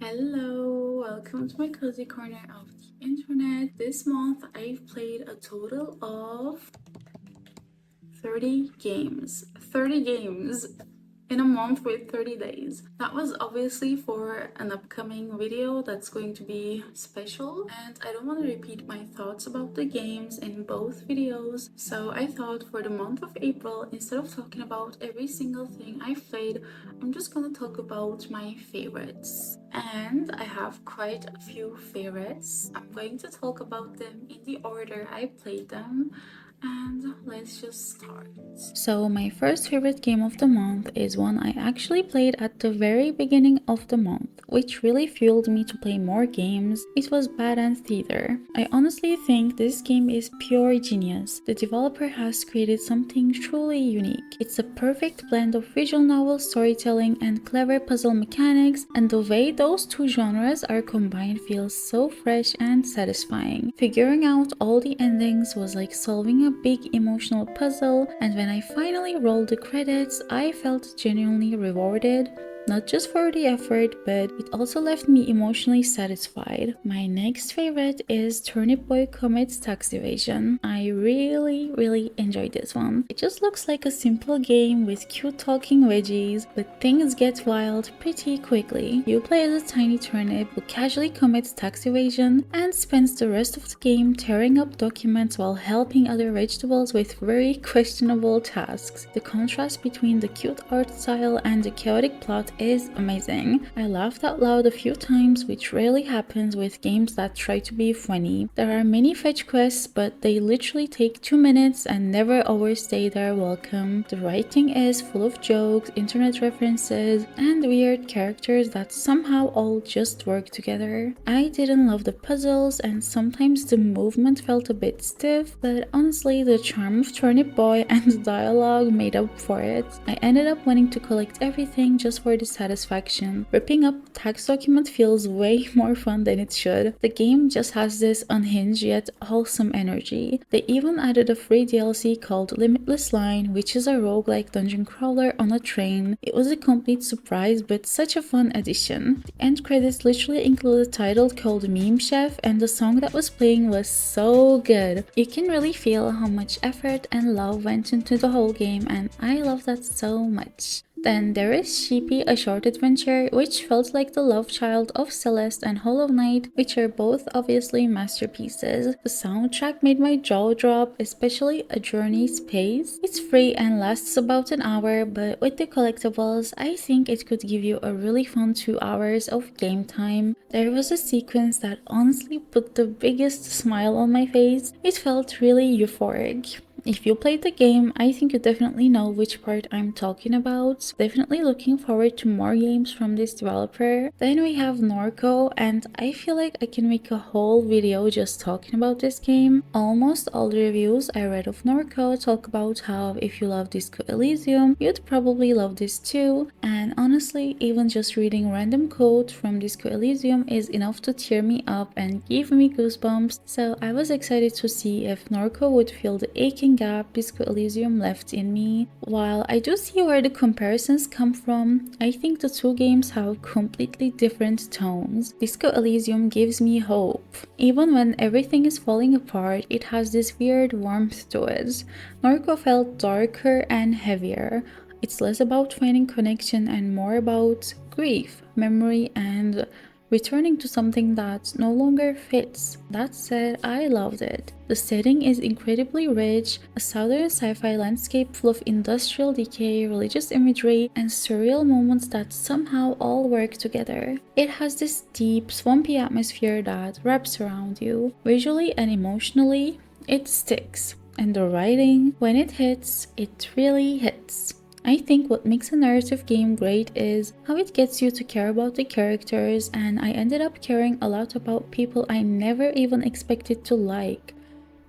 Hello, welcome to my cozy corner of the internet. This month I've played a total of 30 games. 30 games in a month with 30 days. That was obviously for an upcoming video that's going to be special, and I don't want to repeat my thoughts about the games in both videos, so I thought for the month of April, instead of talking about every single thing I've played, I'm just gonna talk about my favorites. And I have quite a few favorites. I'm going to talk about them in the order I played them, and let's just start. So my first favorite game of the month is one I actually played at the very beginning of the month, which really fueled me to play more games. It was Bad Ant Theater. I honestly think this game is pure genius. The developer has created something truly unique. It's a perfect blend of visual novel storytelling and clever puzzle mechanics, and the way those two genres are combined feels so fresh and satisfying. Figuring out all the endings was like solving a big emotional puzzle, and when I finally rolled the credits, I felt genuinely rewarded. Not just for the effort, but it also left me emotionally satisfied. My next favorite is Turnip Commits Tax Evasion. I really enjoyed this one. It just looks like a simple game with cute talking veggies, but things get wild pretty quickly. You play as a tiny turnip who casually commits tax evasion and spends the rest of the game tearing up documents while helping other vegetables with very questionable tasks. The contrast between the cute art style and the chaotic plot is amazing. I laughed out loud a few times, which rarely happens with games that try to be funny. There are many fetch quests, but they literally take 2 minutes and never overstay their welcome. The writing is full of jokes, internet references, and weird characters that somehow all just work together. I didn't love the puzzles, and sometimes the movement felt a bit stiff, but honestly the charm of Turnip Boy and the dialogue made up for it. I ended up wanting to collect everything just for the satisfaction. Ripping up tax document feels way more fun than it should. The game just has this unhinged yet wholesome energy. They even added a free DLC called Limitless Line, which is a roguelike dungeon crawler on a train. It was a complete surprise, but such a fun addition. The end credits literally include a title called Meme Chef, and the song that was playing was so good. You can really feel how much effort and love went into the whole game, and I love that so much. Then there is Sheepy, a short adventure, which felt like the love child of Celeste and Hollow Knight, which are both obviously masterpieces. The soundtrack made my jaw drop, especially A Journey's Pace. It's free and lasts about an hour, but with the collectibles, I think it could give you a really fun 2 hours of game time. There was a sequence that honestly put the biggest smile on my face. It felt really euphoric. If you played the game, I think you definitely know which part I'm talking about. Definitely looking forward to more games from this developer. Then we have Norco, and I feel like I can make a whole video just talking about this game. Almost all the reviews I read of Norco talk about how if you love Disco Elysium, you'd probably love this too. And honestly, even just reading random quotes from Disco Elysium is enough to cheer me up and give me goosebumps. So I was excited to see if Norco would fill the aching gap Disco Elysium left in me. While I do see where the comparisons come from, I think the two games have completely different tones. Disco Elysium gives me hope. Even when everything is falling apart, it has this weird warmth to it. Norco felt darker and heavier. It's less about finding connection and more about grief, memory, and returning to something that no longer fits. That said, I loved it. The setting is incredibly rich, a southern sci-fi landscape full of industrial decay, religious imagery, and surreal moments that somehow all work together. It has this deep, swampy atmosphere that wraps around you. Visually and emotionally, it sticks. And the writing, when it hits, it really hits. I think what makes a narrative game great is how it gets you to care about the characters, and I ended up caring a lot about people I never even expected to like.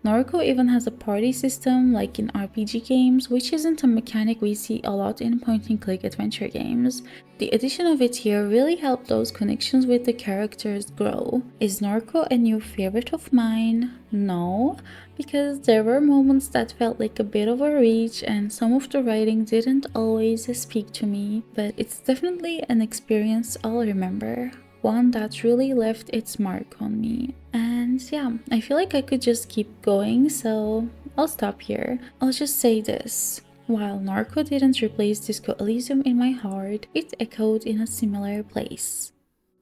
Norco even has a party system like in RPG games, which isn't a mechanic we see a lot in point-and-click adventure games. The addition of it here really helped those connections with the characters grow. Is Norco a new favorite of mine? No, because there were moments that felt like a bit of a reach and some of the writing didn't always speak to me, but it's definitely an experience I'll remember. one that really left its mark on me. And yeah, I feel like I could just keep going, so I'll stop here. I'll just say this. While Norco didn't replace Disco Elysium in my heart, it echoed in a similar place.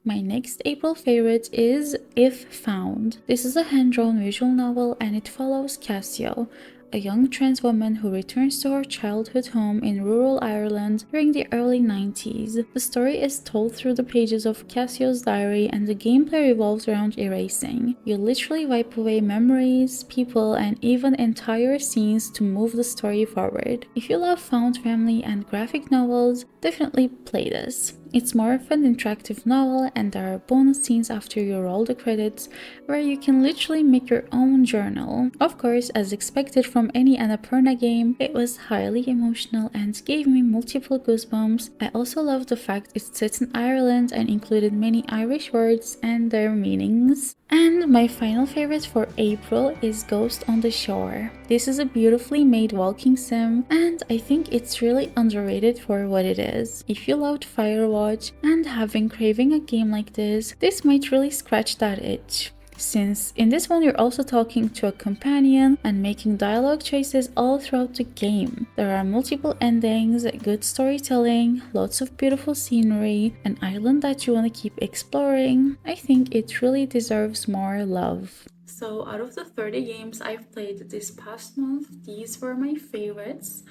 My next April favorite is If Found. This is a hand-drawn visual novel and it follows Cassio, a young trans woman who returns to her childhood home in rural Ireland during the early 90s. The story is told through the pages of Cassio's diary and the gameplay revolves around erasing. You literally wipe away memories, people, and even entire scenes to move the story forward. If you love found family and graphic novels, definitely play this. It's more of an interactive novel and there are bonus scenes after you roll the credits where you can literally make your own journal. Of course, as expected from any Annapurna game, it was highly emotional and gave me multiple goosebumps. I also love the fact it's set in Ireland and included many Irish words and their meanings. And my final favorite for April is Ghost on the Shore. This is a beautifully made walking sim and I think it's really underrated for what it is. If you loved Firewatch and have been craving a game like this might really scratch that itch. Since in this one you're also talking to a companion and making dialogue choices all throughout the game. There are multiple endings, good storytelling, lots of beautiful scenery, an island that you want to keep exploring. I think it really deserves more love. So out of the 30 games I've played this past month, these were my favorites.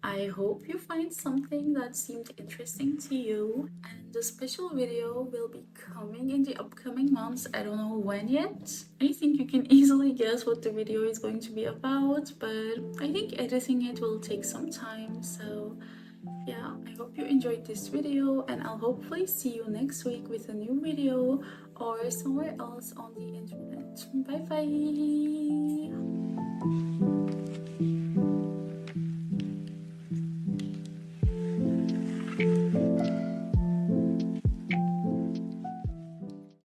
I hope you find something that seemed interesting to you, and the special video will be coming in the upcoming months. I don't know when yet. I think you can easily guess what the video is going to be about, but I think editing it will take some time, so yeah, I hope you enjoyed this video and I'll hopefully see you next week with a new video or somewhere else on the internet. Bye bye!